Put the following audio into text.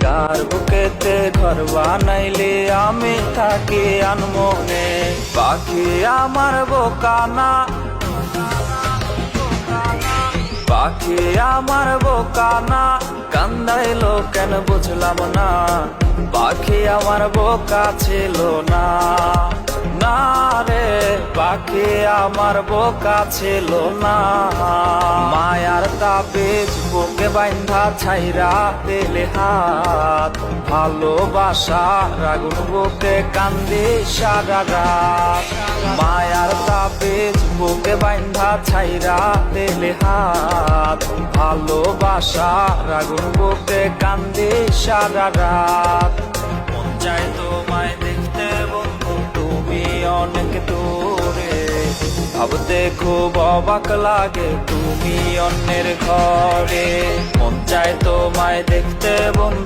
কার বুকেতে ঘর বানাইলে আমি থাকি আনমনে। পাখি আমার বোকানা, পাখি আমার বোকানা, কান্দাইলো কেন বুঝলাম না। পাখি আমার বোকা ছিল না, না রে পাখি আমার বোকা ছিল না। মায়ার তাবিজ বুকে বাইন্ধা ছাইরা দিলে হাত, ভালোবাসা আগুন বুকে কান্দি সারা রাত। মায়ার তাবিজ বুকে বাইন্ধা ছাইরা দিলে হাত, ভালোবাসা আগুন বুকে কান্দি সারা রাত। মন চায় তোমায় দেখতে বন্ধু, তুমি অনেক দূরে, ভাবতে খুব অবাক লাগে তুমি অন্যের ঘরে। মন চায় তোমায় দেখতে বন্ধু।